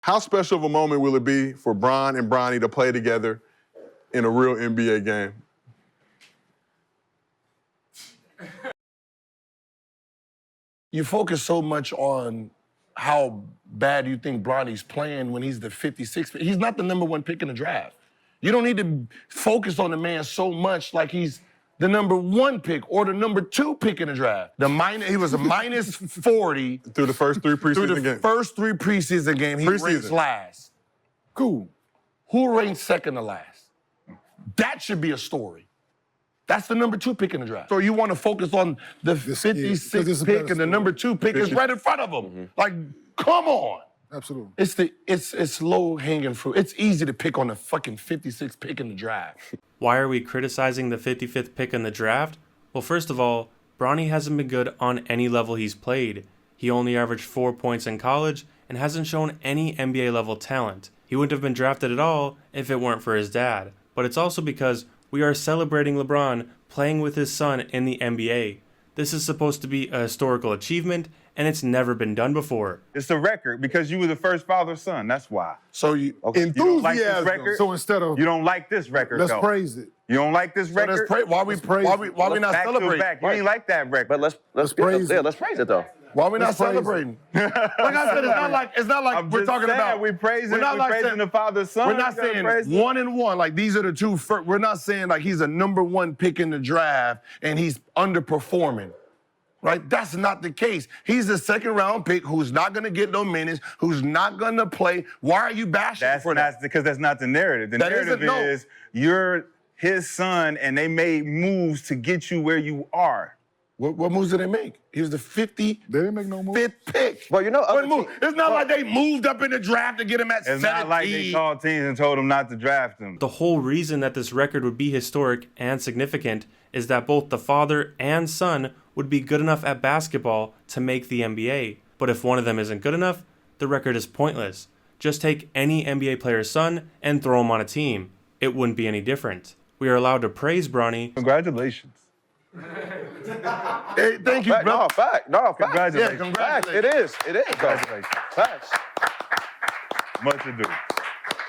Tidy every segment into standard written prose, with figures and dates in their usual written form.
How special of a moment will it be for Bron and Bronny to play together in a real NBA game? You focus so much on how bad you think Bronny's playing when he's the 56th pick. He's not the number 1 pick in the draft. You don't need to focus on the man so much like he's the number 1 pick or the number 2 pick in the draft. He was a minus 40 through the first 3 preseason through the games. first 3 preseason games. He ranks last. Cool. Who ranks second to last? That should be a story. That's the number 2 pick in the draft. So you want to focus on the 56th pick and the number 2 pick is right in front of him. Mm-hmm. Like, come on. Absolutely. It's low hanging fruit. It's easy to pick on the fucking 56th pick in the draft. Why are we criticizing the 55th pick in the draft? Well, first of all, Bronny hasn't been good on any level he's played. He only averaged 4 points in college and hasn't shown any NBA level talent. He wouldn't have been drafted at all if it weren't for his dad. But it's also because we are celebrating LeBron playing with his son in the NBA. This is supposed to be a historical achievement, and it's never been done before. It's a record because you were the first father-son. That's why. So you enthusiasm. You don't like this record? So instead of you don't like this record. Let's praise it. You don't like this record? Why we not celebrating? You ain't like that record. But let's praise it. Let's praise it though. Why are we not celebrating? Like I said, it's not like we're talking about. We're praising the father's son. We're not saying 1 and 1. Like these are the 2 first. We're not saying like he's a number 1 pick in the draft and he's underperforming. Right? That's not the case. He's a 2nd round pick who's not going to get no minutes, who's not going to play. Why are you bashing for that? Because that's not the narrative. The narrative is you're his son and they made moves to get you where you are. What moves did they make? He was the 55th They didn't make no moves. pick. Well, you know, it's not like they moved up in the draft to get him at 17. It's not like they called teams and told him not to draft him. The whole reason that this record would be historic and significant is that both the father and son would be good enough at basketball to make the NBA. But if one of them isn't good enough, the record is pointless. Just take any NBA player's son and throw him on a team. It wouldn't be any different. We are allowed to praise Bronny. Congratulations. Hey, thank you, bro. No, fact. Congratulations. Yeah, congratulations. It is. Congratulations. Facts. Much ado.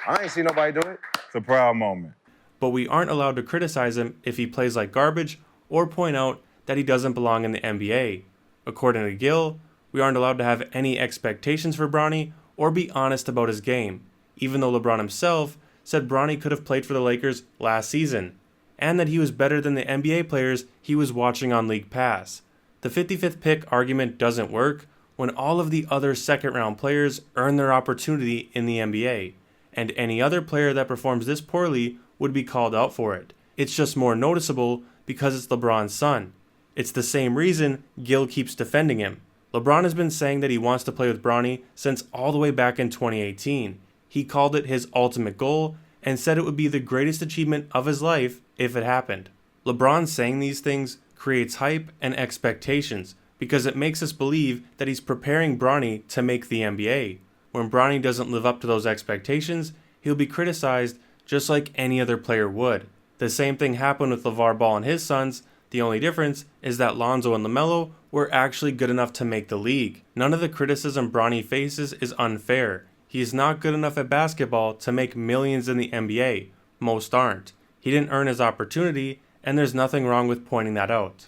I ain't seen nobody do it. It's a proud moment. But we aren't allowed to criticize him if he plays like garbage or point out that he doesn't belong in the NBA. According to Gil, we aren't allowed to have any expectations for Bronny or be honest about his game, even though LeBron himself said Bronny could have played for the Lakers last season, and that he was better than the NBA players he was watching on League Pass. The 55th pick argument doesn't work when all of the other second-round players earn their opportunity in the NBA, and any other player that performs this poorly would be called out for it. It's just more noticeable because it's LeBron's son. It's the same reason Gil keeps defending him. LeBron has been saying that he wants to play with Bronny since all the way back in 2018. He called it his ultimate goal and said it would be the greatest achievement of his life if it happened. LeBron saying these things creates hype and expectations because it makes us believe that he's preparing Bronny to make the NBA. When Bronny doesn't live up to those expectations, he'll be criticized just like any other player would. The same thing happened with LeVar Ball and his sons. The only difference is that Lonzo and LaMelo were actually good enough to make the league. None of the criticism Bronny faces is unfair. He is not good enough at basketball to make millions in the NBA. Most aren't. He didn't earn his opportunity, and there's nothing wrong with pointing that out.